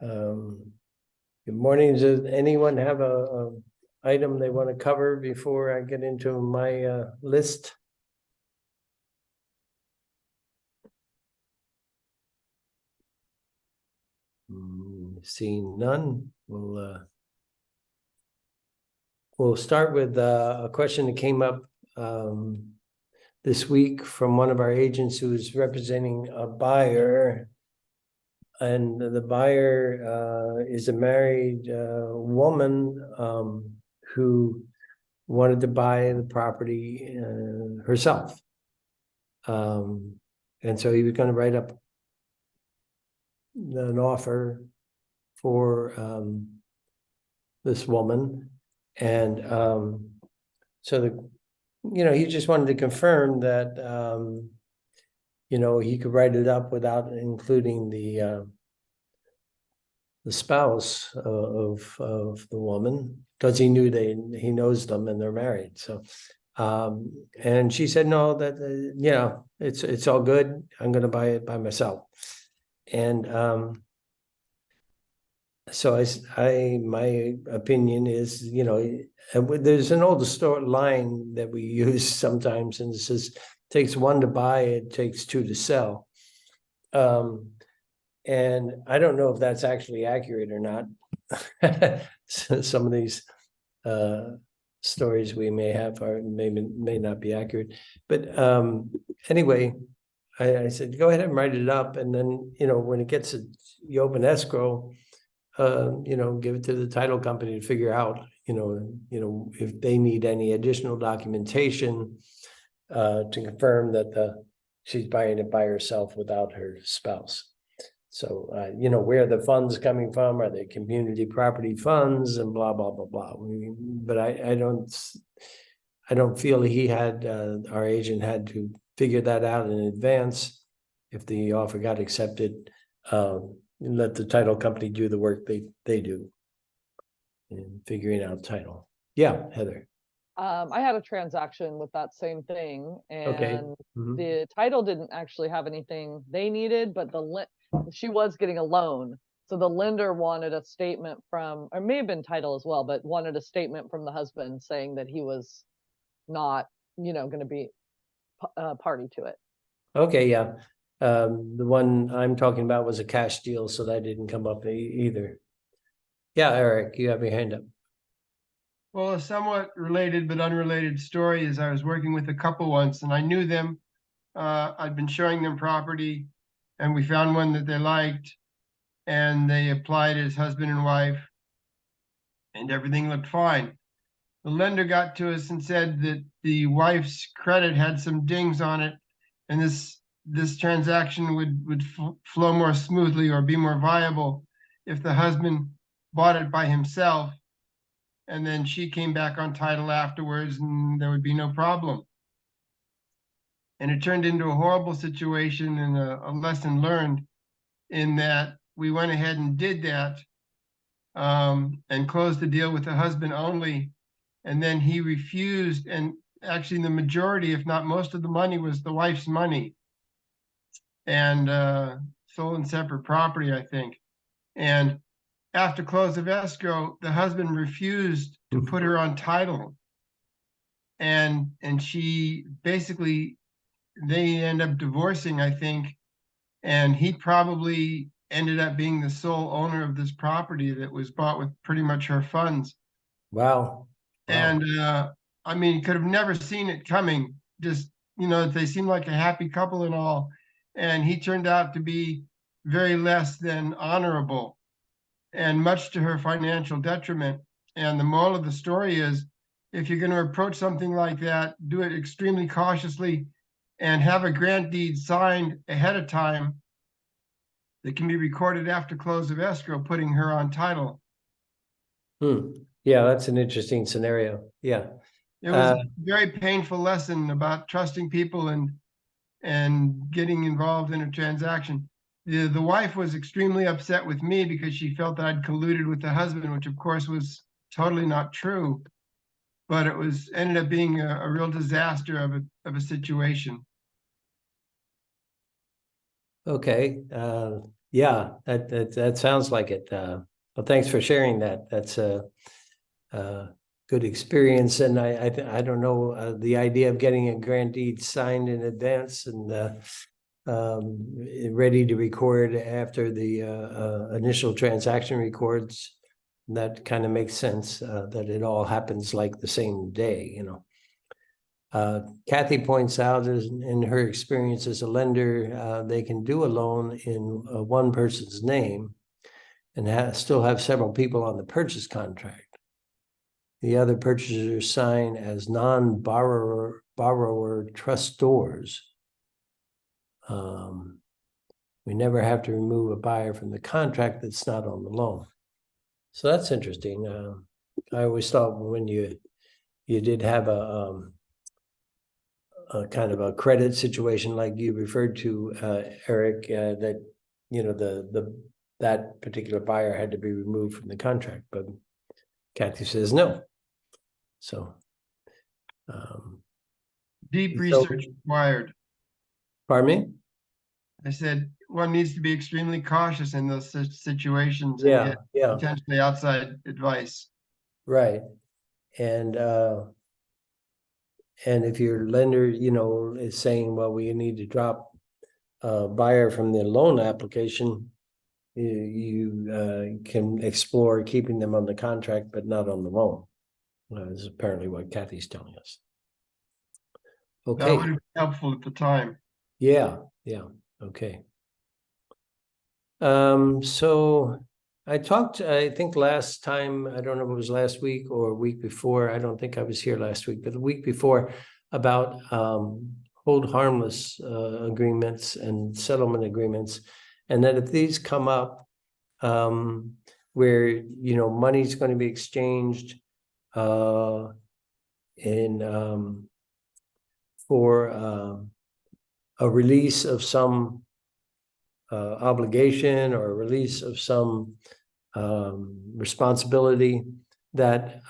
Good morning. Does anyone have a item they want to cover before I get into my list? Seeing none, we'll start with a question that came up this week from one of our agents who's representing a buyer. And the buyer is a married woman who wanted to buy the property herself. And so he was going to write up an offer for this woman. And so he just wanted to confirm that he could write it up without including the spouse of the woman, because he knows them and they're married. So, and she said, no, that it's all good. I'm going to buy it by myself. And so my opinion is, there's an old line that we use sometimes, and it says, takes one to buy, it takes two to sell. And I don't know if that's actually accurate or not. Some of these stories we may have may not be accurate. But anyway, I said, go ahead and write it up. And then, when it gets you open escrow, give it to the title company to figure out, if they need any additional documentation to confirm that she's buying it by herself without her spouse. So, where the funds coming from? Are they community property funds and blah, blah, blah, blah. But I don't feel our agent had to figure that out in advance. If the offer got accepted, let the title company do the work they do in figuring out title. Yeah, Heather. I had a transaction with that same thing, and okay. The title didn't actually have anything they needed, but she was getting a loan. So the lender wanted a statement from, or it may have been title as well, but wanted a statement from the husband saying that he was not, going to be party to it. Okay, yeah. The one I'm talking about was a cash deal, so that didn't come up either. Yeah, Eric, you have your hand up. Well, a somewhat related but unrelated story is I was working with a couple once, and I knew them. I'd been showing them property, and we found one that they liked, and they applied as husband and wife, and everything looked fine. The lender got to us and said that the wife's credit had some dings on it, and this transaction would flow more smoothly or be more viable if the husband bought it by himself, and then she came back on title afterwards, and there would be no problem. And it turned into a horrible situation and a lesson learned, in that we went ahead and did that, and closed the deal with the husband only. And then he refused, and actually the majority, if not most of the money, was the wife's money, and sold in separate property, I think. And after close of escrow, the husband refused to put her on title. And she basically, they end up divorcing, I think. And he probably ended up being the sole owner of this property that was bought with pretty much her funds. Wow. And I mean, could have never seen it coming. Just, they seemed like a happy couple and all. And he turned out to be very less than honorable, and much to her financial detriment. And the moral of the story is, if you're going to approach something like that, do it extremely cautiously and have a grant deed signed ahead of time that can be recorded after close of escrow, putting her on title. Yeah, that's an interesting scenario. Yeah. It was a very painful lesson about trusting people and getting involved in a transaction. The wife was extremely upset with me because she felt that I'd colluded with the husband, which of course was totally not true, but it ended up being a real disaster of a situation. Okay. Yeah, that sounds like it. Well, thanks for sharing that. That's a good experience, and I don't know, the idea of getting a grant deed signed in advance and ready to record after the initial transaction records, that kind of makes sense, that it all happens like the same day, you know. Kathy points out in her experience as a lender, they can do a loan in one person's name and still have several people on the purchase contract. The other purchasers sign as non-borrower trustors. We never have to remove a buyer from the contract that's not on the loan. So that's interesting. I always thought when you did have a kind of a credit situation like you referred to, Eric, that, you know, that particular buyer had to be removed from the contract, but Kathy says no. So, Deep So- research required. pardon me? I said, one needs to be extremely cautious in those situations and Yeah, get potentially outside advice. right. And if your lender, you know, is saying, well, we need to drop a buyer from the loan application, you can explore keeping them on the contract, but not on the loan. This is apparently what Kathy's telling us. That would Okay, have been helpful at the time. yeah, okay. So I talked, I think last time, I don't know if it was last week or a week before, I don't think I was here last week, but the week before, about hold harmless agreements and settlement agreements. And that if these come up, where, you know, money's going to be exchanged in for a release of some obligation or a release of some responsibility, that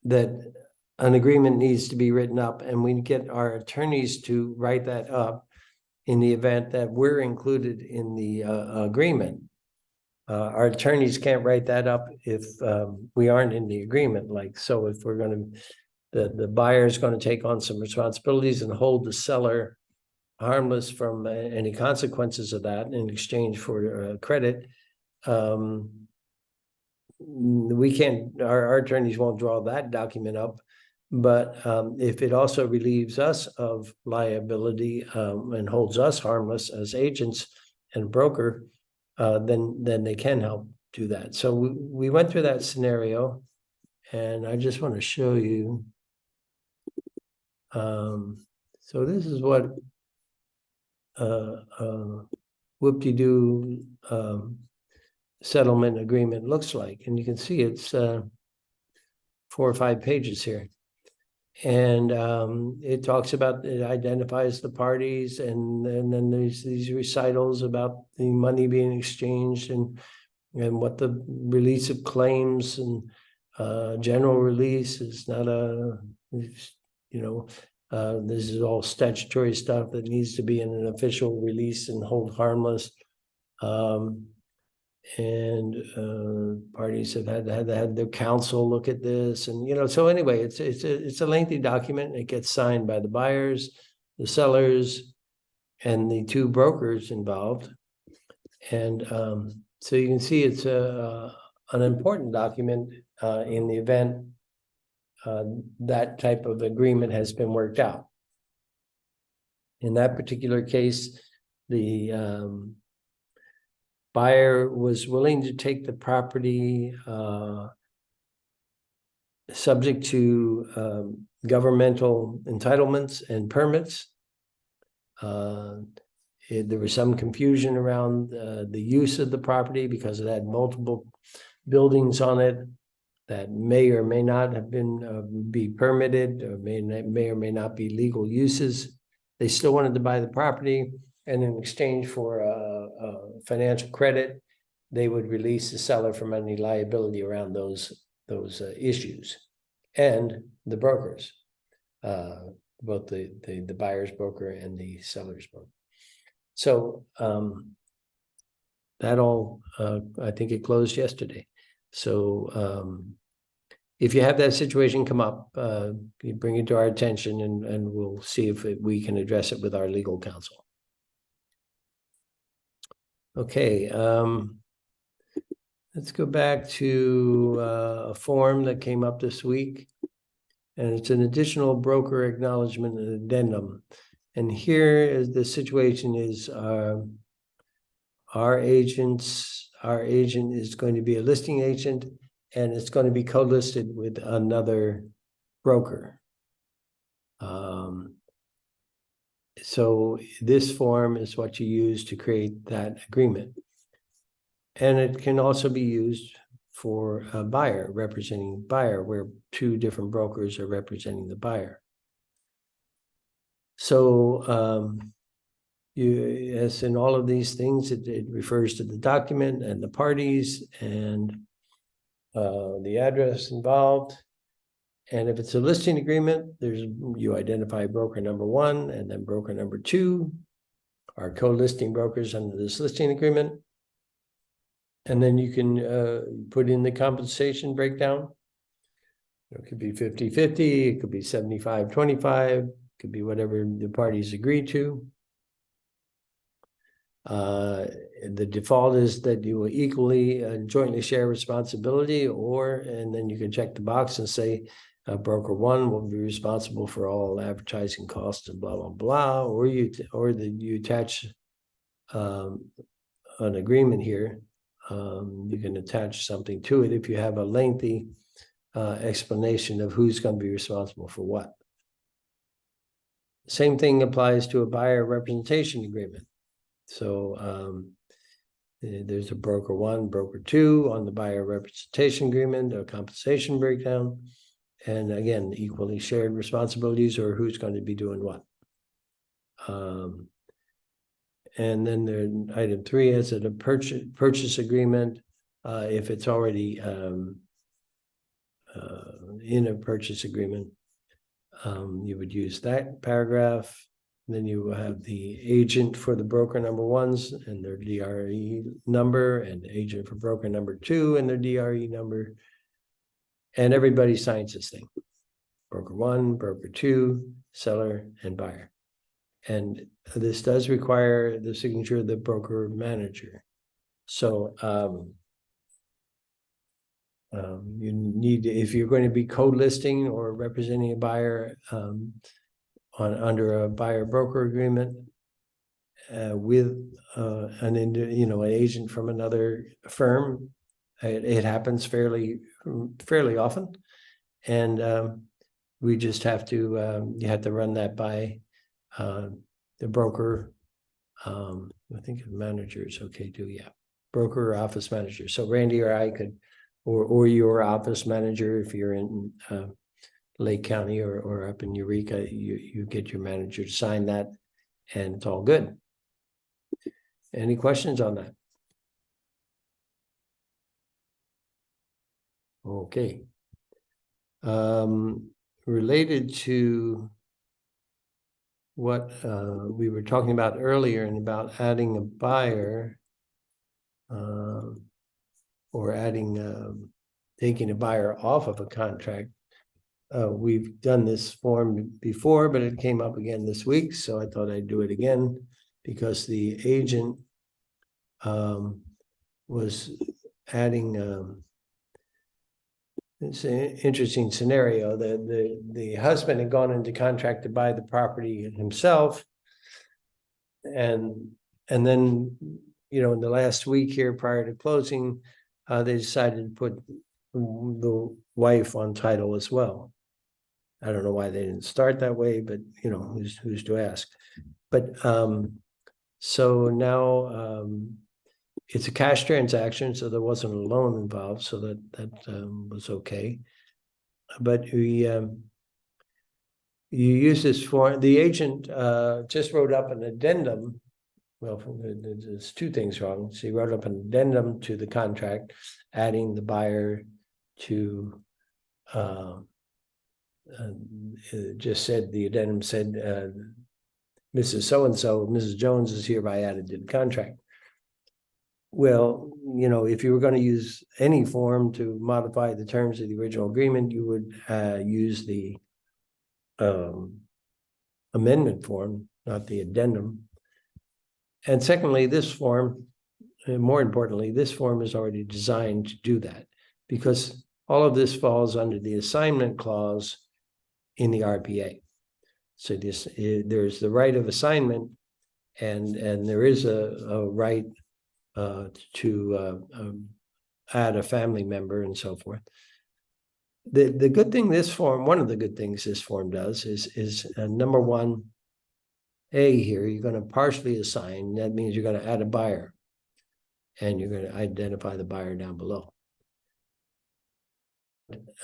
that an agreement needs to be written up, and we get our attorneys to write that up in the event that we're included in the agreement. Our attorneys can't write that up if we aren't in the agreement. Like, so if we're going to, the buyer is going to take on some responsibilities and hold the seller harmless from any consequences of that in exchange for credit, we can't, our attorneys won't draw that document up. But if it also relieves us of liability and holds us harmless as agents and broker, then they can help do that. So we went through that scenario, and I just want to show you. So this is what whoop-de-doo settlement agreement looks like, and you can see it's 4 or 5 pages here. And it talks about, it identifies the parties, and then there's these recitals about the money being exchanged and what the release of claims and general release is not a, you know, this is all statutory stuff that needs to be in an official release and hold harmless. Parties have had their counsel look at this, and, you know, so anyway, it's a lengthy document. It gets signed by the buyers, the sellers, and the 2 brokers involved. And so you can see it's an important document in the event that type of agreement has been worked out. In that particular case, the buyer was willing to take the property subject to governmental entitlements and permits. There was some confusion around the use of the property because it had multiple buildings on it that may or may not have been be permitted, or may or may not be legal uses. They still wanted to buy the property, and in exchange for financial credit, they would release the seller from any liability around those issues, and the brokers, both the buyer's broker and the seller's broker. So that all, I think it closed yesterday. So if you have that situation come up, you bring it to our attention, and we'll see if we can address it with our legal counsel. Okay, let's go back to a form that came up this week, and it's an additional broker acknowledgement and addendum. And here is the situation is our agent is going to be a listing agent, and it's going to be co-listed with another broker. So this form is what you use to create that agreement. And it can also be used for a buyer, representing buyer, where two different brokers are representing the buyer. So as in all of these things, it refers to the document and the parties and the address involved. And if it's a listing agreement, you identify broker number 1 and then broker number 2 are co-listing brokers under this listing agreement. And then you can put in the compensation breakdown. It could be 50-50, it could be 75-25, it could be whatever the parties agree to. The default is that you will equally jointly share responsibility, and then you can check the box and say broker 1 will be responsible for all advertising costs and blah blah blah, or you attach an agreement here. You can attach something to it if you have a lengthy explanation of who's going to be responsible for what. Same thing applies to a buyer representation agreement. So there's a broker 1, broker 2 on the buyer representation agreement, a compensation breakdown, and again, equally shared responsibilities or who's going to be doing what. And then there, item 3 is a purchase agreement. If it's already in a purchase agreement, you would use that paragraph. Then you have the agent for the broker number 1s and their DRE number, and the agent for broker number 2 and their DRE number. And everybody signs this thing. Broker 1, broker 2, seller, and buyer. And this does require the signature of the broker manager. So you need, if you're going to be co-listing or representing a buyer under a buyer-broker agreement with an agent from another firm, it happens fairly often, and we just have to you have to run that by the broker. I think the manager is okay too. Yeah, broker or office manager. So Randy or I could, or your office manager if you're in Lake County or up in Eureka, you get your manager to sign that, and it's all good. Any questions on that? Okay. Related to what we were talking about earlier, and about adding a buyer or adding taking a buyer off of a contract. We've done this form before, but it came up again this week, so I thought I'd do it again because the agent was adding. It's an interesting scenario. The husband had gone into contract to buy the property himself, and then in the last week here prior to closing, they decided to put the wife on title as well. I don't know why they didn't start that way, but who's to ask? But so now it's a cash transaction, so there wasn't a loan involved, so that was okay. But you use this form. The agent just wrote up an addendum. Well, there's 2 things wrong. So he wrote up an addendum to the contract, adding the buyer to. Just said the addendum said Mrs. So-and-so, Mrs. Jones is hereby added to the contract. Well, if you were going to use any form to modify the terms of the original agreement, you would use the amendment form, not the addendum. And secondly, this form, and more importantly, this form is already designed to do that, because all of this falls under the assignment clause in the RPA. So there's the right of assignment, and there is a right to add a family member and so forth. The good thing this form, one of the good things this form does is number one, here, you're going to partially assign. That means you're going to add a buyer, and you're going to identify the buyer down below.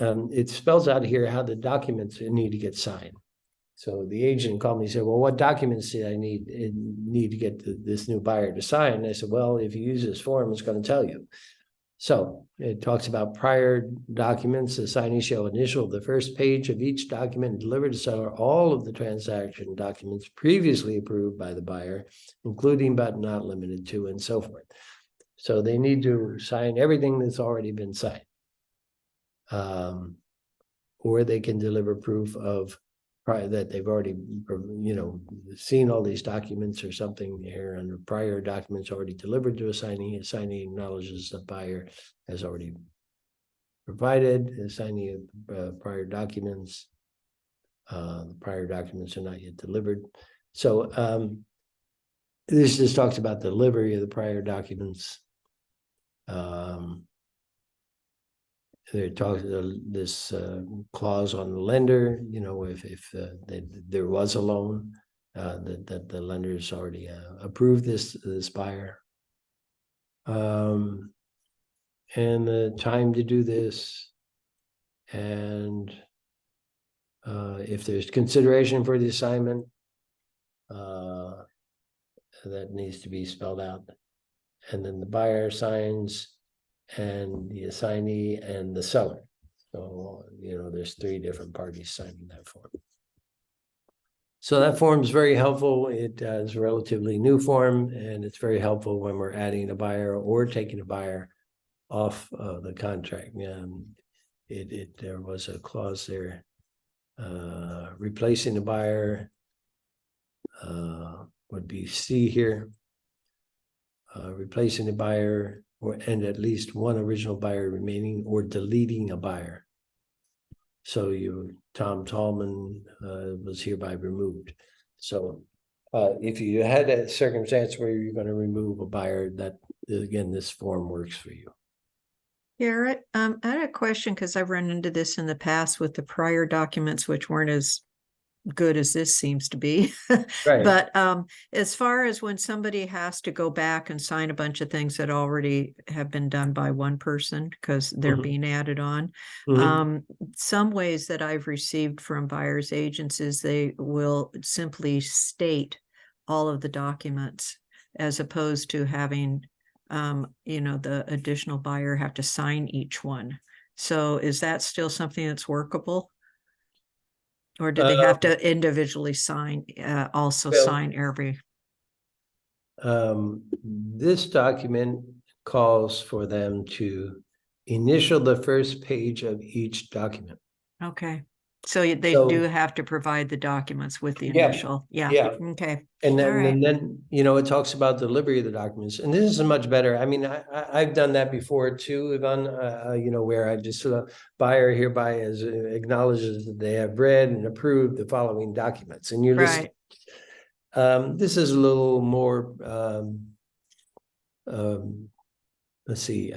It spells out here how the documents need to get signed. So the agent called me and said, well, what documents do I need to get this new buyer to sign? And I said, well, if you use this form, it's going to tell you. So it talks about prior documents. The signee shall initial the first page of each document and deliver to seller all of the transaction documents previously approved by the buyer, including but not limited to, and so forth. So they need to sign everything that's already been signed. Or they can deliver proof of that they've already, seen all these documents or something here under prior documents already delivered to a signee. A signee acknowledges the buyer has already provided a signee of prior documents. The prior documents are not yet delivered. So this just talks about the delivery of the prior documents. There talks this clause on the lender, if there was a loan, that the lender's already approved this buyer. And the time to do this, and if there's consideration for the assignment, that needs to be spelled out. And then the buyer signs, and the assignee and the seller. So, there's 3 different parties signing that form. So that form is very helpful. It is a relatively new form, and it's very helpful when we're adding a buyer or taking a buyer off the contract. There was a clause there, replacing the buyer would be C here. Replacing the buyer and at least one original buyer remaining, or deleting a buyer. So Tom Tallman was hereby removed. So if you had a circumstance where you're going to remove a buyer, that again, this form works for you. Garrett, I had a question because I've run into this in the past with the prior documents, which weren't as good as this seems to be. Right. But as far as when somebody has to go back and sign a bunch of things that already have been done by one person because they're being added on, some ways that I've received from buyer's agents is they will simply state all of the documents as opposed to having the additional buyer have to sign each one. So is that still something that's workable? Or do they have to individually sign, sign every? This document calls for them to initial the first page of each document. Okay. So they do have to provide the documents with the initial. Yeah. Okay. And then, right. and then, it talks about delivery of the documents, and this is much better. I mean, I've done that before too, Yvonne, where I just buyer hereby acknowledges that they have read and approved the following documents, and you list. This is a little more, let's see,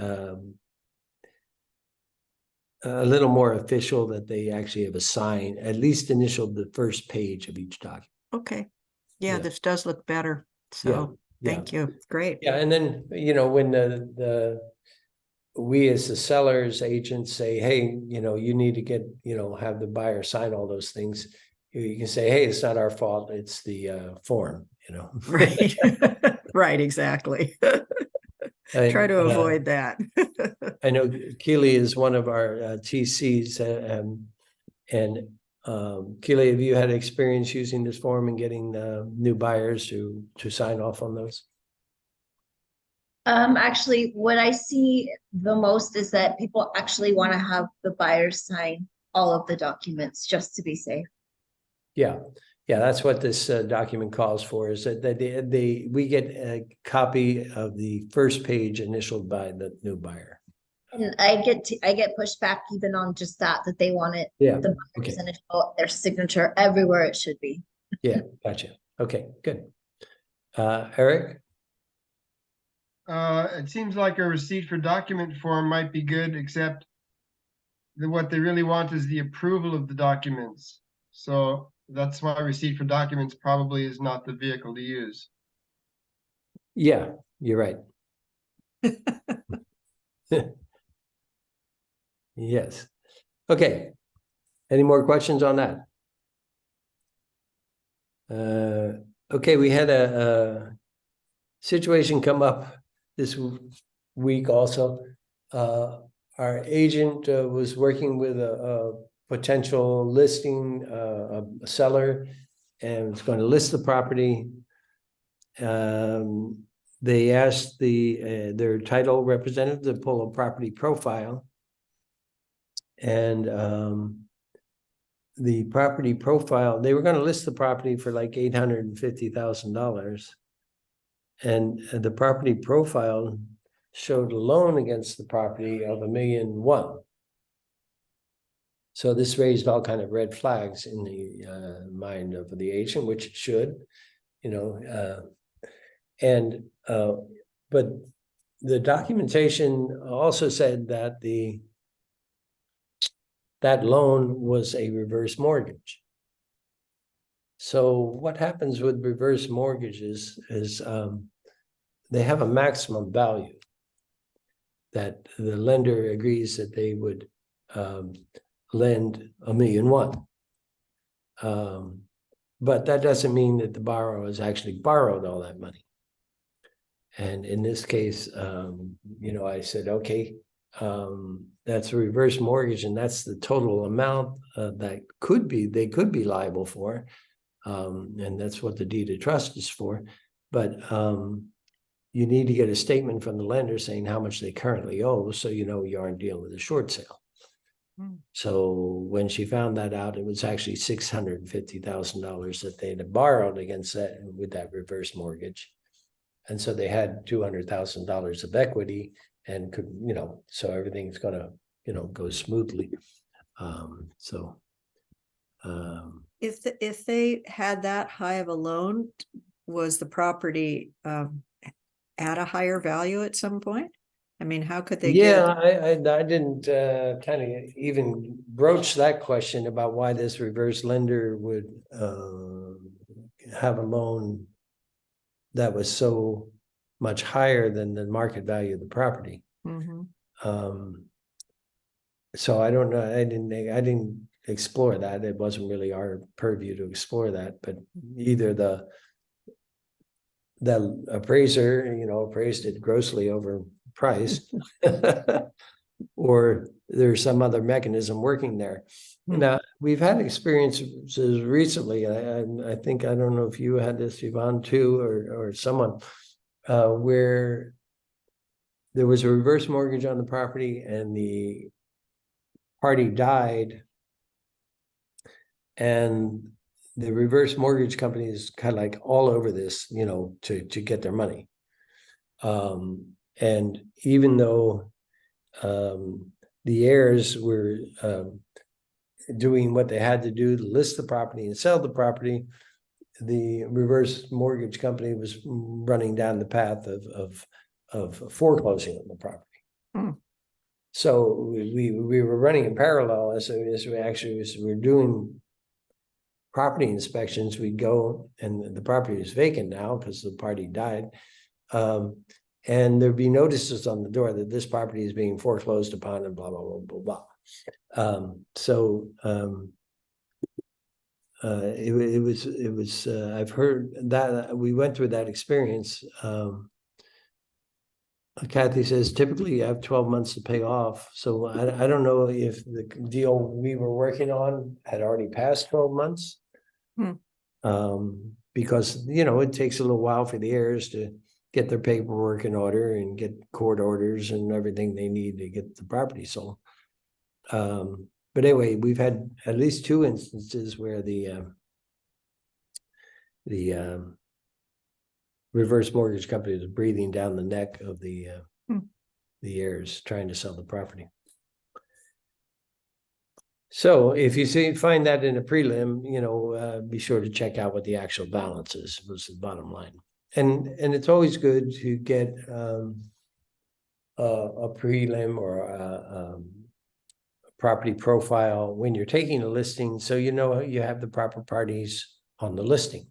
a little more official, that they actually have assigned, at least initialed the first page of each document. Okay. Yeah, this does look better. So thank you. Great. Yeah, and then, when we as the seller's agents say, hey, you need to get, have the buyer sign all those things, you can say, hey, it's not our fault, it's the form, Right. Right, exactly. Try to avoid that. I know Keely is one of our TCs, and Keely, have you had experience using this form and getting new buyers to sign off on those? Actually, what I see the most is that people actually want to have the buyers sign all of the documents just to be safe. Yeah, yeah, that's what this document calls for, is that we get a copy of the first page initialed by the new buyer. And I get pushback even on just that they want it, Yeah, the buyer's initial, their signature everywhere it should be. yeah, gotcha. Okay, good. Eric? It seems like a receipt for document form might be good, except that what they really want is the approval of the documents. So that's why receipt for documents probably is not the vehicle to use. Yeah, you're right. Yes. Okay. Any more questions on that? Okay, we had a situation come up this week also. Our agent was working with a potential listing, a seller, and was going to list the property. They asked their title representative to pull a property profile. And the property profile, they were going to list the property for like $850,000. And the property profile showed a loan against the property of $1.1 million. So this raised all kind of red flags in the mind of the agent, which it should, you know. But the documentation also said that that loan was a reverse mortgage. So what happens with reverse mortgages is they have a maximum value that the lender agrees that they would lend $1.1 million. But that doesn't mean that the borrower has actually borrowed all that money. And in this case, you know, I said, okay, that's a reverse mortgage, and that's the total amount that they could be liable for. And that's what the deed of trust is for. But you need to get a statement from the lender saying how much they currently owe, so you know you aren't dealing with a short sale. So when she found that out, it was actually $650,000 that they had borrowed against that with that reverse mortgage. And so they had $200,000 of equity and could, you know, so everything's gonna, you know, go smoothly. If they had that high of a loan, was the property at a higher value at some point? I mean, how could they Yeah, I didn't kind of even broach that question about why this reverse lender would have a loan that was so much higher than the market value of the property. So I don't know. I didn't explore that. It wasn't really our purview to explore that. But either the appraiser, you know, appraised it grossly overpriced, or there's some other mechanism working there. Now, we've had experiences recently. I think, I don't know if you had this, Yvonne, too, or someone, where there was a reverse mortgage on the property and the party died, and the reverse mortgage company is kind of like all over this, you know, to get their money. And even though the heirs were doing what they had to do to list the property and sell the property, the reverse mortgage company was running down the path of foreclosing on the property. So we were running in parallel as we actually were doing property inspections. We'd go, and the property is vacant now because the party died. And there'd be notices on the door that this property is being foreclosed upon and blah, blah, blah, blah, blah. It was I've heard that we went through that experience. Kathy says typically you have 12 months to pay off. So I don't know if the deal we were working on had already passed 12 months. Because, you know, it takes a little while for the heirs to get their paperwork in order and get court orders and everything they need to get the property sold. But anyway, we've had at least 2 instances where the reverse mortgage company is breathing down the neck of the heirs trying to sell the property. So if you find that in a prelim, be sure to check out what the actual balance is, was the bottom line. And it's always good to get a prelim or a property profile when you're taking a listing, so you have the proper parties on the listing.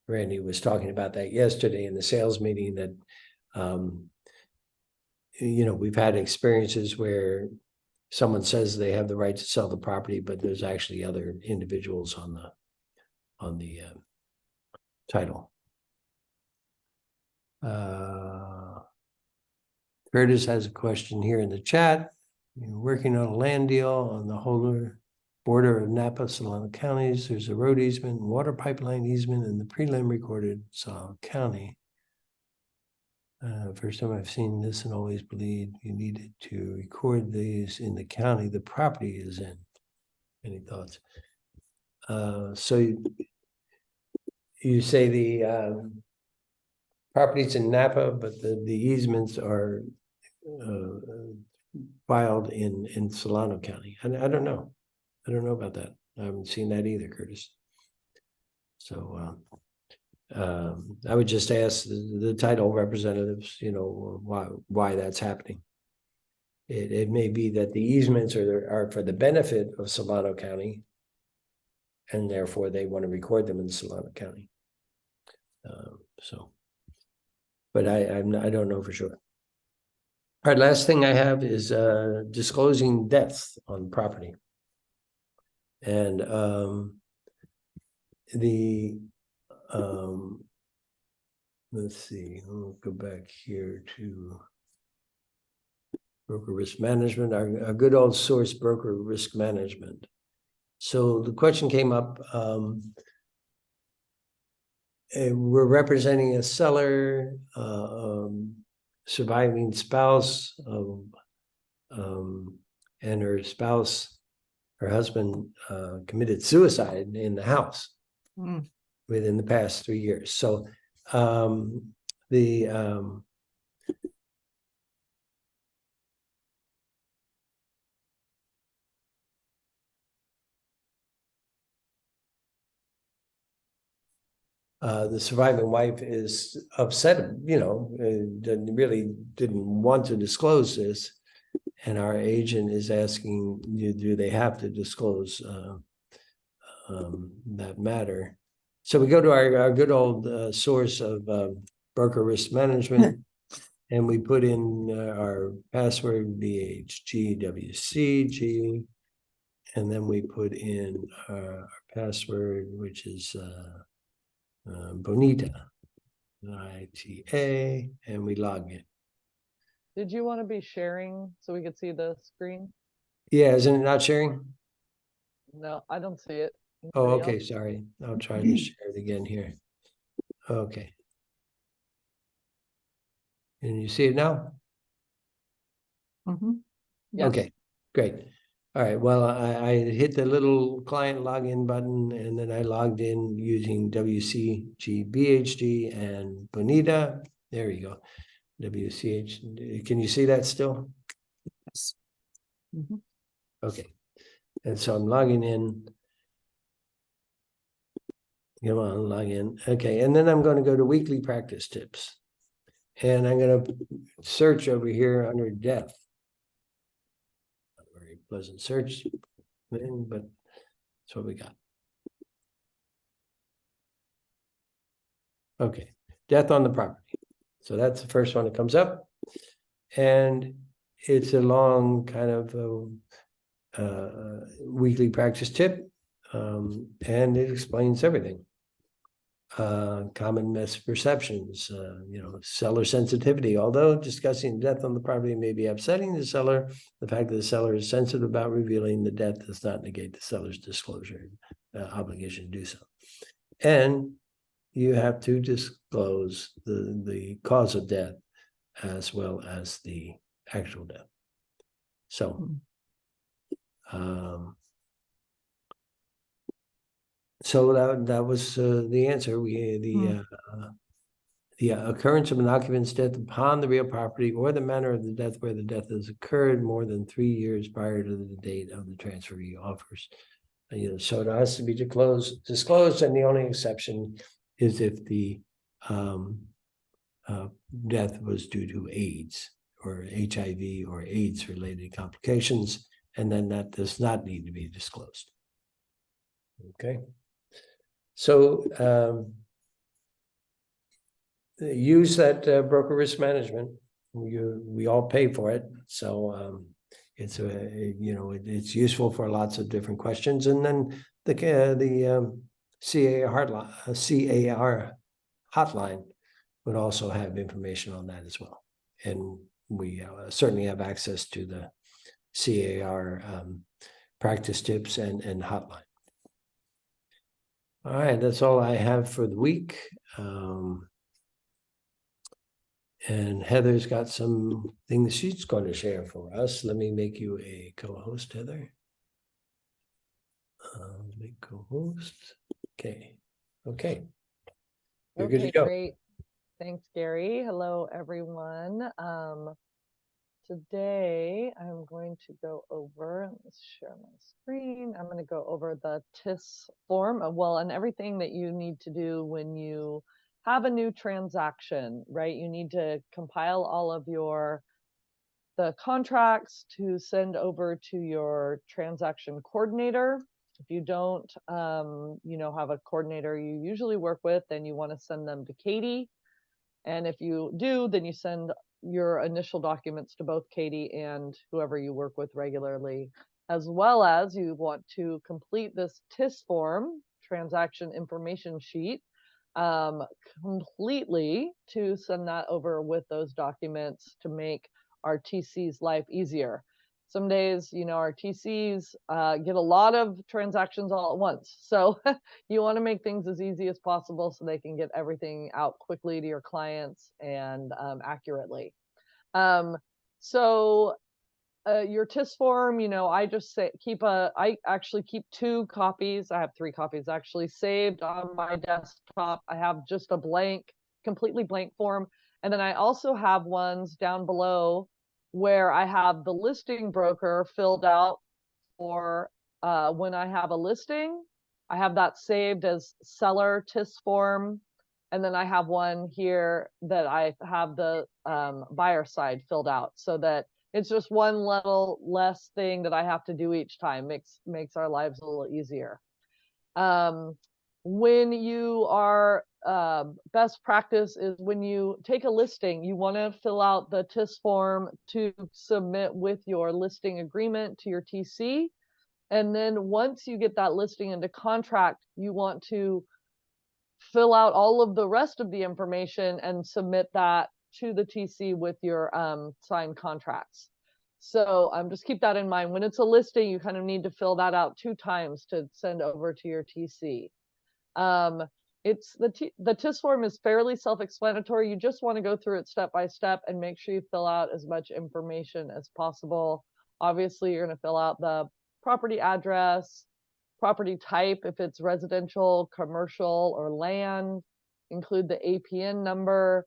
Randy was talking about that yesterday in the sales meeting, that we've had experiences where someone says they have the right to sell the property, but there's actually other individuals on the title. Curtis has a question here in the chat. You're working on a land deal on the whole border of Napa, Solano counties. There's a road easement, water pipeline easement, and the prelim recorded Solano County. First time I've seen this and always believed you needed to record these in the county the property is in. Any thoughts? So you say the property's in Napa, but the easements are filed in Solano County. And I don't know. I don't know about that. I haven't seen that either, Curtis. So I would just ask the title representatives, why that's happening. It may be that the easements are for the benefit of Solano County, and therefore they want to record them in Solano County. But I don't know for sure. All right, last thing I have is disclosing deaths on property. And let's see, I'll go back here to broker risk management, our good old source, broker risk management. So the question came up, we're representing a seller, surviving spouse, and her husband committed suicide in the house within the past 3 years. So the surviving wife is upset, really didn't want to disclose this. And our agent is asking, do they have to disclose that matter? So we go to our good old source of broker risk management, and we put in our password, BHGWCG, and then we put in our password, which is Bonita, ITA, and we log in. Did you want to be sharing so we could see the screen? Yeah, isn't it not sharing? No, I don't see it. Oh, Anybody okay, else? sorry. I'll try to share it again here. Okay. Can you see it now? Yes. Okay, great. All right, well, I hit the little client login button, and then I logged in using WCGBHD and Bonita. There you go. WCH. Can you see that still? Yes. Okay. And so I'm logging in. Come on, log in. Okay, and then I'm going to go to weekly practice tips. And I'm going to search over here under death. Not a very pleasant search, but that's what we got. Okay, death on the property. So that's the first one that comes up. And it's a long kind of weekly practice tip. And it explains everything. Common misperceptions, seller sensitivity. Although discussing death on the property may be upsetting the seller, the fact that the seller is sensitive about revealing the death does not negate the seller's disclosure obligation to do so. And you have to disclose the cause of death as well as the actual death. So, so that was the answer. The occurrence of an occupant's death upon the real property or the manner of the death where the death has occurred more than 3 years prior to the date of the transferee offers. So it has to be disclosed, and the only exception is if the death was due to AIDS or HIV or AIDS related complications, and then that does not need to be disclosed. Okay. So use that broker risk management. We all pay for it, so it's it's useful for lots of different questions. And then the CAR hotline would also have information on that as well. And we certainly have access to the CAR practice tips and hotline. All right, that's all I have for the week. And Heather's got some things she's going to share for us. Let me make you a co-host, Heather. Make co-host. Okay. You're good to go. Great. Thanks, Gary. Hello, everyone. Today, I'm going to go over, let's share my screen. I'm going to go over the TIS form, and everything that you need to do when you have a new transaction, right? You need to compile all of the contracts to send over to your transaction coordinator. If you don't, have a coordinator you usually work with, then you want to send them to Katie. And if you do, then you send your initial documents to both Katie and whoever you work with regularly, as well as you want to complete this TIS form, transaction information sheet, completely to send that over with those documents to make our TC's life easier. Some days, our TCs get a lot of transactions all at once. So you want to make things as easy as possible so they can get everything out quickly to your clients and accurately. Your TIS form, I just say I actually keep 2 copies. I have 3 copies actually saved on my desktop. I have just a completely blank form. And then I also have ones down below where I have the listing broker filled out for when I have a listing. I have that saved as seller TIS form. And then I have one here that I have the buyer side filled out, so that it's just one little less thing that I have to do each time. Makes our lives a little easier. When you are best practice is when you take a listing, you want to fill out the TIS form to submit with your listing agreement to your TC. And then once you get that listing into contract, you want to fill out all of the rest of the information and submit that to the TC with your signed contracts. So just keep that in mind. When it's a listing, you kind of need to fill that out 2 times to send over to your TC. The TIS form is fairly self-explanatory. You just want to go through it step by step and make sure you fill out as much information as possible. Obviously, you're going to fill out the property address, property type, if it's residential, commercial, or land, include the APN number.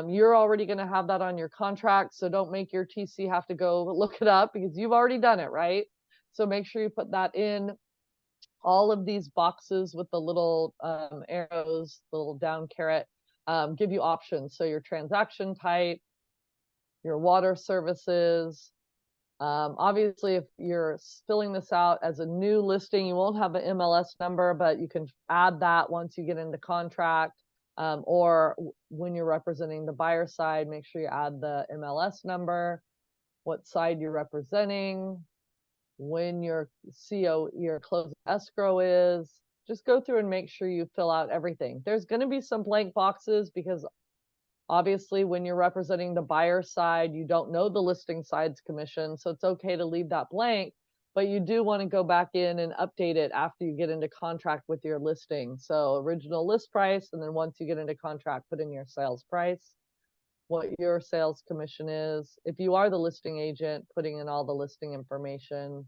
You're already going to have that on your contract, so don't make your TC have to go look it up because you've already done it, right? So make sure you put that in. All of these boxes with the little arrows, the little down caret, give you options. So your transaction type, your water services. Obviously, if you're filling this out as a new listing, you won't have an MLS number, but you can add that once you get into contract. Or when you're representing the buyer side, make sure you add the MLS number, what side you're representing, when your closing escrow is. Just go through and make sure you fill out everything. There's going to be some blank boxes because obviously when you're representing the buyer side, you don't know the listing side's commission. So it's okay to leave that blank, but you do want to go back in and update it after you get into contract with your listing. So original list price, and then once you get into contract, put in your sales price, what your sales commission is. If you are the listing agent, putting in all the listing information.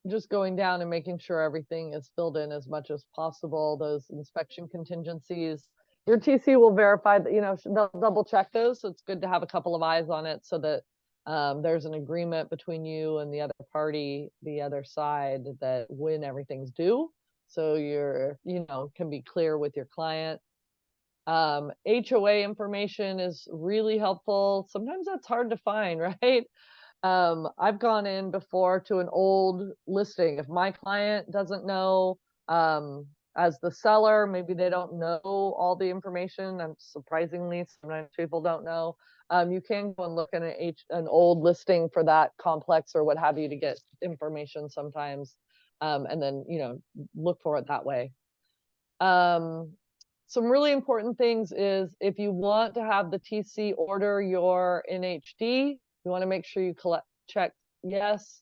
Just going down and making sure everything is filled in as much as possible. Those inspection contingencies, your TC will verify that, they'll double check those. So it's good to have a couple of eyes on it so that there's an agreement between you and the other party, the other side, that when everything's due. So you're, can be clear with your client. HOA information is really helpful. Sometimes that's hard to find, right? I've gone in before to an old listing. If my client doesn't know, as the seller, maybe they don't know all the information. And surprisingly, sometimes people don't know. You can go and look at an old listing for that complex or what have you to get information sometimes, and then, look for it that way. Some really important things is if you want to have the TC order your NHD, you want to make sure you check yes,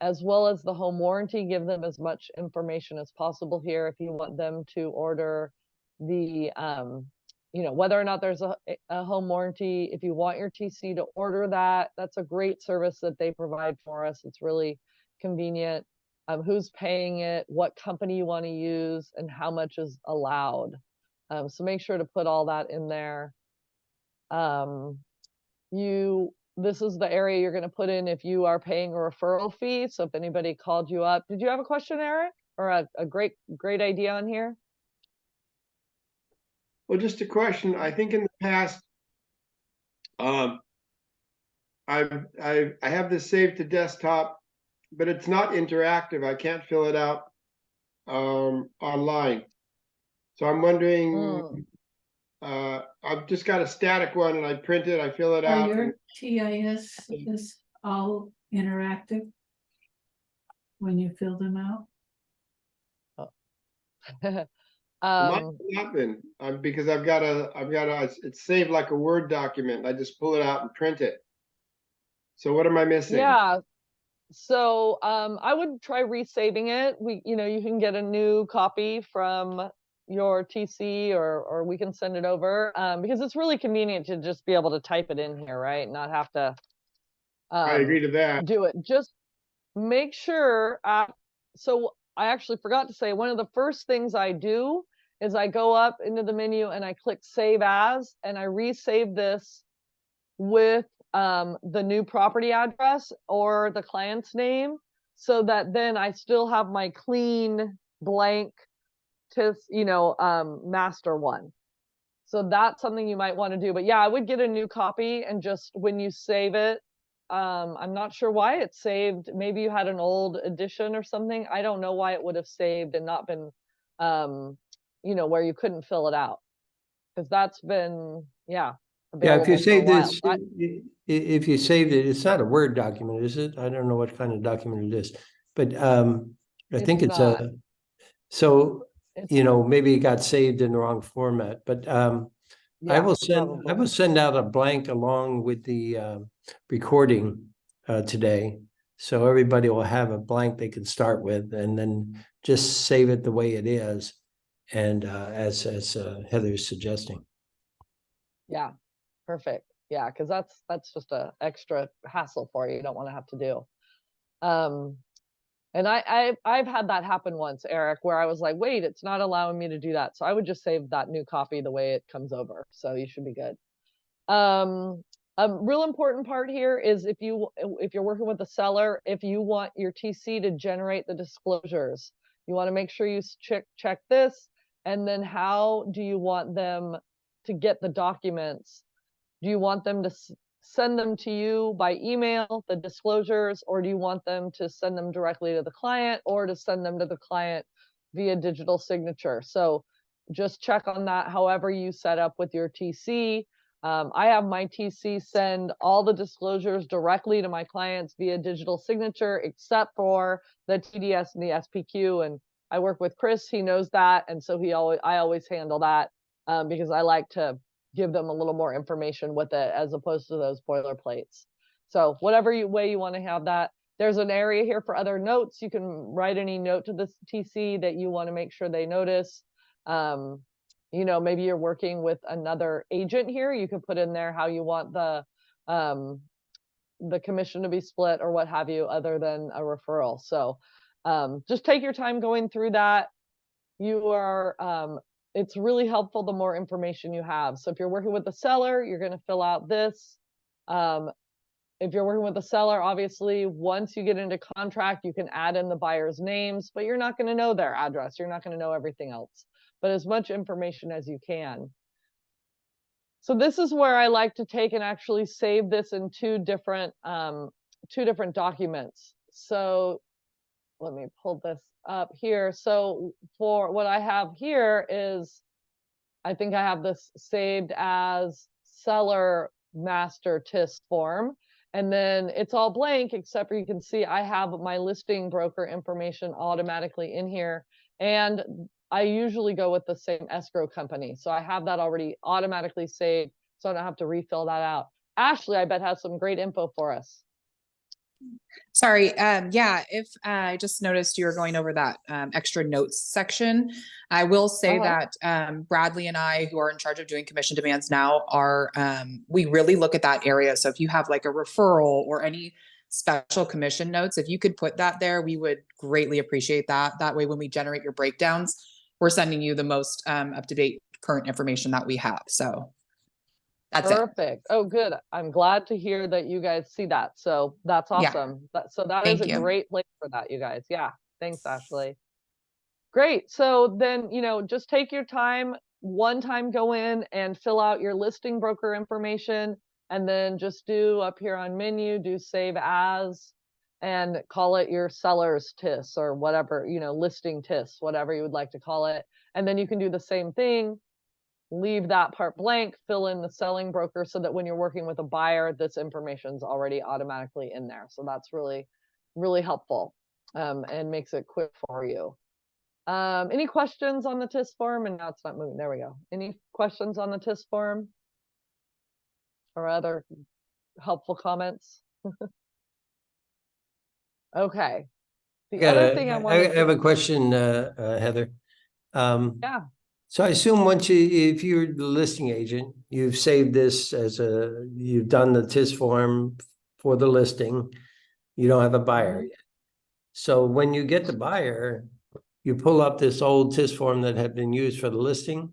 as well as the home warranty. Give them as much information as possible here. If you want them to order the, whether or not there's a home warranty, if you want your TC to order that, that's a great service that they provide for us. It's really convenient. Who's paying it, what company you want to use, and how much is allowed. So make sure to put all that in there. This is the area you're going to put in if you are paying a referral fee. So if anybody called you up, did you have a question, Eric, or a great idea on here? Well, just a question. I think in the past, I have this saved to desktop, but it's not interactive. I can't fill it out online. So I'm wondering, I've just got a static one and I print it, I fill it out. Your TIS is all interactive when you fill them out? It might not been, because it's saved like a Word document. I just pull it out and print it. So what am I missing? Yeah. So I would try resaving it. You can get a new copy from your TC or we can send it over, because it's really convenient to just be able to type it in here, right? Not have to I agree to that. do it. Just make sure. So I actually forgot to say, one of the first things I do is I go up into the menu and I click Save As, and I resave this with the new property address or the client's name, so that then I still have my clean blank master one. So that's something you might want to do. But yeah, I would get a new copy, and just when you save it, I'm not sure why it's saved. Maybe you had an old edition or something. I don't know why it would have saved and not been where you couldn't fill it out, because that's been if you save this, while. if you saved it, it's not a Word document, is it? I don't know what kind of document it is, but I think it's not. maybe it got saved in the wrong format, but I will send out a blank along with the recording today, so everybody will have a blank they can start with, and then just save it the way it is, and as Heather is suggesting. Yeah, perfect. Yeah, because that's just a extra hassle for you. You don't want to have to do. And I've had that happen once, Eric, where I was like, wait, it's not allowing me to do that. So I would just save that new copy the way it comes over. So you should be good. A real important part here is if you're working with a seller, if you want your TC to generate the disclosures, you want to make sure you check this. And then how do you want them to get the documents? Do you want them to send them to you by email, the disclosures, or do you want them to send them directly to the client, or to send them to the client via digital signature? So just check on that however you set up with your TC. I have my TC send all the disclosures directly to my clients via digital signature, except for the TDS and the SPQ. And I work with Chris, he knows that. And so I always handle that because I like to give them a little more information with it as opposed to those boilerplates. So whatever way you want to have that. There's an area here for other notes. You can write any note to this TC that you want to make sure they notice. You know, maybe you're working with another agent here. You can put in there how you want the commission to be split or what have you, other than a referral. So just take your time going through that. You are, it's really helpful the more information you have. So if you're working with the seller, you're going to fill out this. If you're working with the seller, obviously, once you get into contract, you can add in the buyer's names, but you're not going to know their address. You're not going to know everything else, but as much information as you can. So this is where I like to take and actually save this in two different documents. So let me pull this up here. So for what I have here is, I think I have this saved as seller master TIS form. And then it's all blank, except for you can see I have my listing broker information automatically in here. And I usually go with the same escrow company. So I have that already automatically saved, so I don't have to refill that out. Ashley, I bet, has some great info for us. Sorry. Yeah, if I just noticed you were going over that extra notes section, I will say that Bradley and I, who are in charge of doing commission demands now, are we really look at that area. So if you have like a referral or any special commission notes, if you could put that there, we would greatly appreciate that. That way, when we generate your breakdowns, we're sending you the most up-to-date current information that we have. So that's Perfect. Oh, good. I'm glad to hear that you guys see that. So that's awesome. So that is a great place for that, you guys. Yeah. Thanks, Ashley. Great. So then, you know, just take your time, one time go in and fill out your listing broker information, and then just do up here on menu, do save as, and call it your seller's TIS or whatever, you know, listing TIS, whatever you would like to call it. And then you can do the same thing. Leave that part blank, fill in the selling broker so that when you're working with a buyer, this information's already automatically in there. So that's really, really helpful and makes it quick for you. Any questions on the TIS form? And now it's not moving. There we go. Any questions on the TIS form or other helpful comments? Okay. The other thing I have a question, Heather. Yeah. So I assume if you're the listing agent, you've saved this as you've done the TIS form for the listing. You don't have a buyer yet. So when you get the buyer, you pull up this old TIS form that had been used for the listing,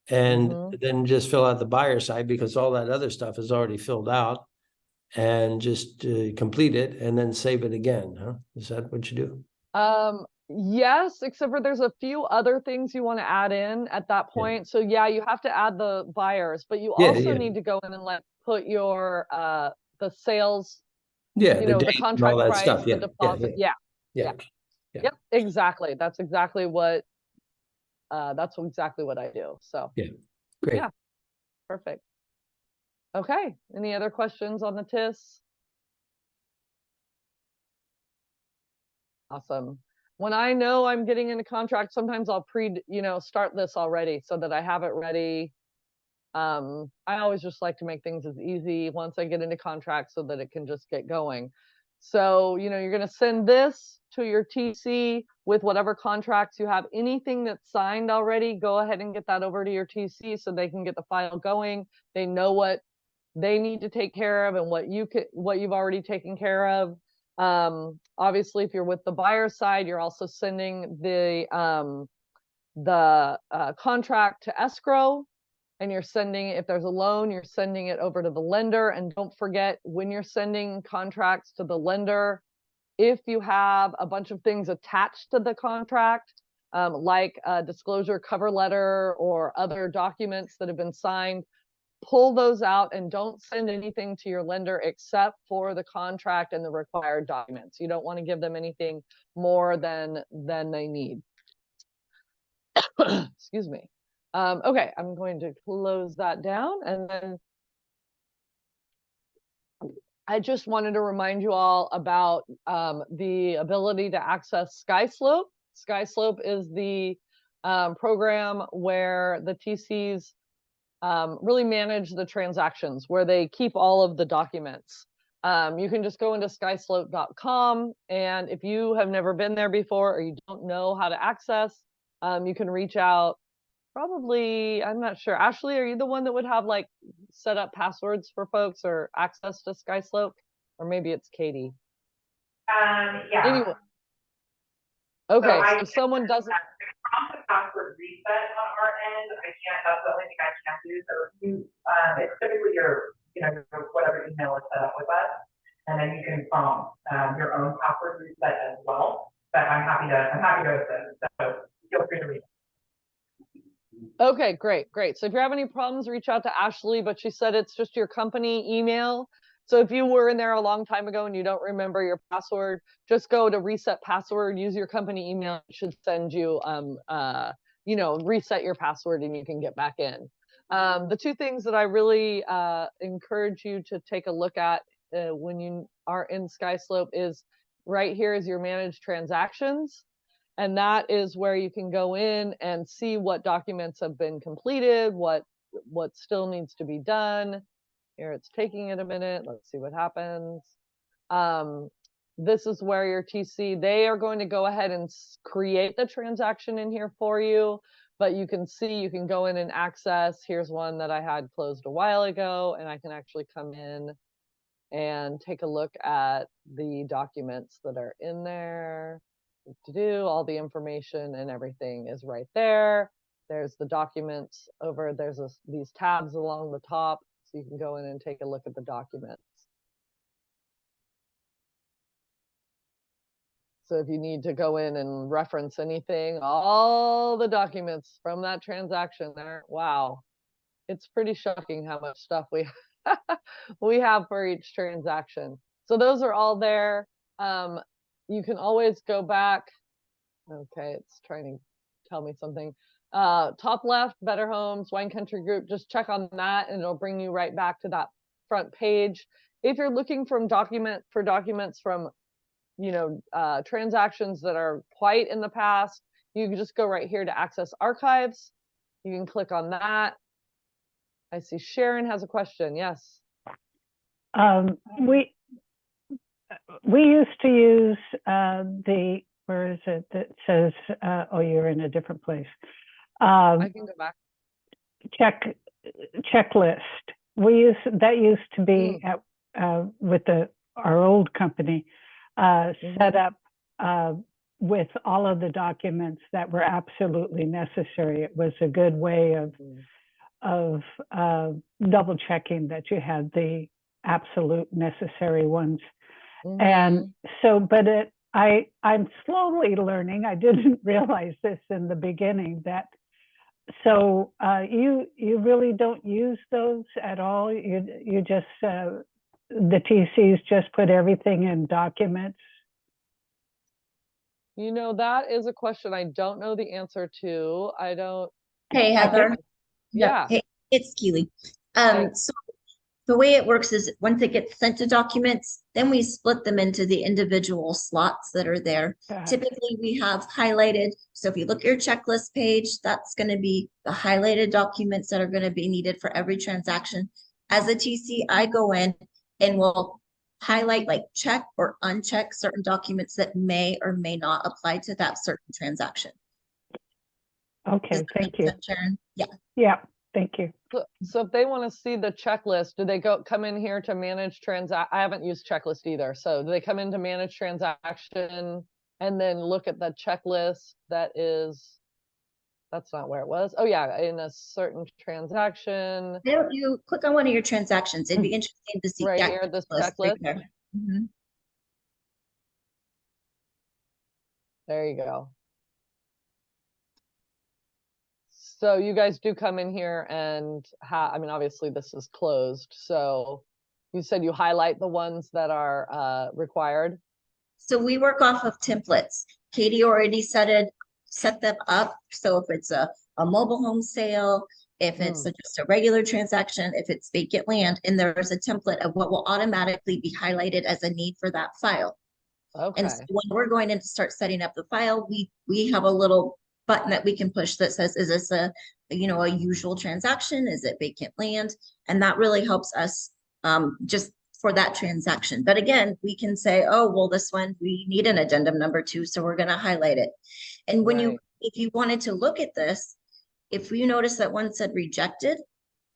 and then just fill out the buyer side, because all that other stuff is already filled out, and just complete it and then save it again. Huh? Is that what you do? Yes, except for there's a few other things you want to add in at that point. So yeah, you have to add the buyers, but you also need to go in and put your the sales, you know, the contract price, the deposit. Yep, exactly. That's exactly what I do. So yeah, great. Yeah, perfect. Okay, any other questions on the TIS? Awesome. When I know I'm getting into contract, sometimes I'll start this already so that I have it ready. I always just like to make things as easy once I get into contract so that it can just get going. So, you know, you're going to send this to your TC with whatever contracts you have. Anything that's signed already, go ahead and get that over to your TC so they can get the file going. They know what they need to take care of and what you've already taken care of. Obviously, if you're with the buyer side, you're also sending the contract to escrow, and you're sending, if there's a loan, you're sending it over to the lender. And don't forget, when you're sending contracts to the lender, if you have a bunch of things attached to the contract, like a disclosure cover letter or other documents that have been signed, pull those out and don't send anything to your lender except for the contract and the required documents. You don't want to give them anything more than they need. Excuse me. Okay, I'm going to close that down, and then I just wanted to remind you all about the ability to access SkySlope. SkySlope is the program where the TCs really manage the transactions, where they keep all of the documents. You can just go into skyslope.com, and if you have never been there before or you don't know how to access, you can reach out. Probably, I'm not sure. Ashley, are you the one that would have like set up passwords for folks or access to Skyslope? Or maybe it's Katie. Yeah. Anyway. Okay, I so someone doesn't. prompt the password reset on our end. I can't, that's the only thing I can't do. So if you, it's typically your, whatever email is set up with us. And then you can prompt your own password reset as well. But I'm happy to assist. So feel free to reach. Okay, great. So if you have any problems, reach out to Ashley, but she said it's just your company email. So if you were in there a long time ago and you don't remember your password, just go to reset password, use your company email. It should send you, reset your password and you can get back in. The two things that I really encourage you to take a look at when you are in Skyslope is right here is your managed transactions. And that is where you can go in and see what documents have been completed, what still needs to be done. Here it's taking it a minute. Let's see what happens. This is where your TC, they are going to go ahead and create the transaction in here for you, but you can see, you can go in and access. Here's one that I had closed a while ago, and I can actually come in and take a look at the documents that are in there. To do all the information and everything is right there. There's the documents over, there's these tabs along the top, so you can go in and take a look at the documents. So if you need to go in and reference anything, all the documents from that transaction there, wow, it's pretty shocking how much stuff we we have for each transaction. So those are all there. You can always go back. Okay, it's trying to tell me something. Top left, Better Homes, Wine Country Group, just check on that and it'll bring you right back to that front page. If you're looking for documents from, transactions that are quite in the past, you can just go right here to access archives. You can click on that. I see Sharon has a question. Yes. We used to use where is it that says, oh, you're in a different place. I can go back. Checklist. That used to be with our old company set up with all of the documents that were absolutely necessary. It was a good way of double checking that you had the absolute necessary ones. And so, but I'm slowly learning, I didn't realize this in the beginning, that so you really don't use those at all. You just the TCs just put everything in documents. That is a question I don't know the answer to. I don't. Hey, Heather. Yeah. Hey, it's Keely. So the way it works is once it gets sent to documents, then we split them into the individual slots that are there. Typically we have highlighted. So if you look at your checklist page, that's going to be the highlighted documents that are going to be needed for every transaction. As a TC, I go in and will highlight, like check or uncheck certain documents that may or may not apply to that certain transaction. Okay, thank you. Sharon? Yeah. Yeah. Thank you. So if they want to see the checklist, do they come in here to manage I haven't used checklist either. So do they come in to manage transaction and then look at the checklist that's not where it was. Oh yeah, in a certain transaction. You click on one of your transactions. It'd be interesting to see right here, this checklist. Right there you go. So you guys do come in here and obviously this is closed. So you said you highlight the ones that are required. So we work off of templates. Katie already set them up. So if it's a mobile home sale, if it's just a regular transaction, if it's vacant land, and there's a template of what will automatically be highlighted as a need for that file. Okay. And so when we're going in to start setting up the file, we have a little button that we can push that says, is this a usual transaction? Is it vacant land? And that really helps us just for that transaction. But again, we can say, oh, well, this one, we need an addendum number 2, so we're going to highlight it. And when Right. if you wanted to look at this, if you notice that one said rejected,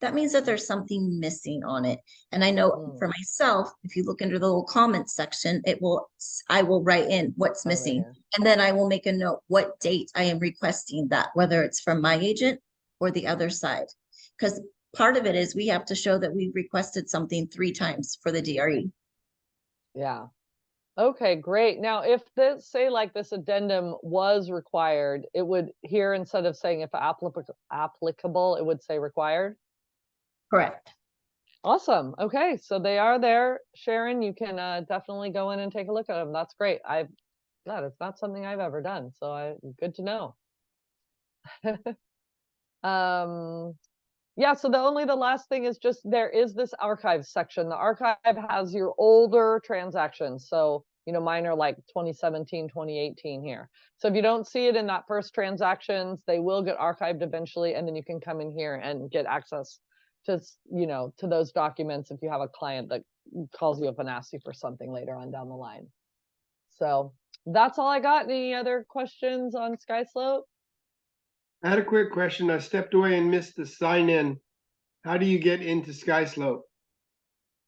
that means that there's something missing on it. And I know for myself, if you look under the little comments section, I will write in what's Oh, right missing. here. And then I will make a note what date I am requesting that, whether it's from my agent or the other side. Because part of it is we have to show that we've requested something 3 times for the DRE. Yeah. Okay, great. Now, if this, say like this addendum was required, it would here, instead of saying if applicable, it would say required. Correct. Awesome. Okay, so they are there. Sharon, you can definitely go in and take a look at them. That's great. It's not something I've ever done, so good to know. Yeah, so the last thing is just there is this archive section. The archive has your older transactions. So, mine are like 2017, 2018 here. So if you don't see it in that first transactions, they will get archived eventually. And then you can come in here and get access to, to those documents if you have a client that calls you up and asks you for something later on down the line. So that's all I got. Any other questions on SkySlope? I had a quick question. I stepped away and missed the sign in. How do you get into SkySlope?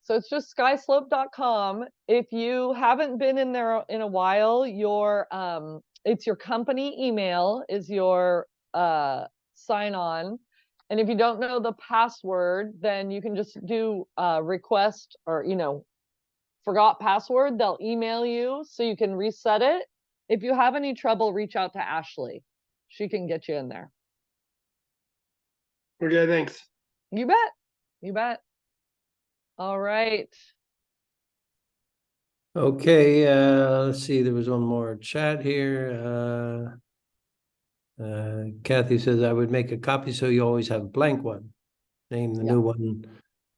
So it's just skyslope.com. If you haven't been in there in a while, it's your company email is your sign on. And if you don't know the password, then you can just do request or, forgot password. They'll email you so you can reset it. If you have any trouble, reach out to Ashley. She can get you in there. Okay, thanks. You bet. You bet. All right. Okay, let's see, there was one more chat here. Kathy says, I would make a copy so you always have a blank one. Name the new one,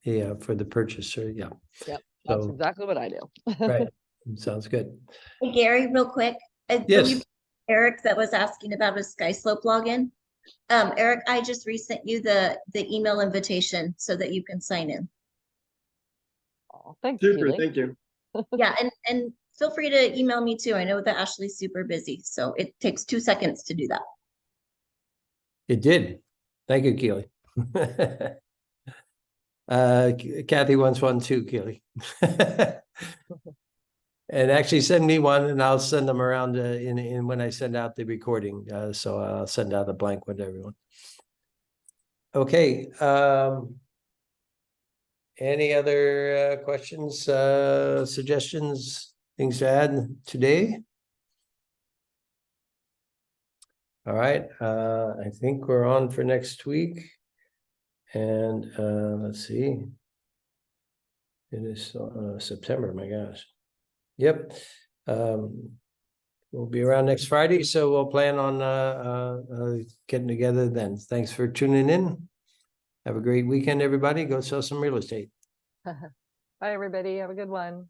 yeah, for the purchaser, yeah. Yep, that's So, exactly what I do. right, sounds good. Hey, Gary, real quick. I Yes. believe Eric that was asking about a SkySlope login. Eric, I just resent you the email invitation so that you can sign in. Oh, thanks, Super, Keely. thank you. Yeah, and feel free to email me too. I know that Ashley's super busy, so it takes 2 seconds to do that. It did. Thank you, Keely. Kathy wants one too, Keely. And actually send me one and I'll send them around in when I send out the recording. So I'll send out a blank one to everyone. Okay. Any other questions, suggestions, things to add today? All right. I think we're on for next week. And let's see. It is September, my gosh. Yep. We'll be around next Friday, so we'll plan on getting together then. Thanks for tuning in. Have a great weekend, everybody. Go sell some real estate. Bye, everybody. Have a good one.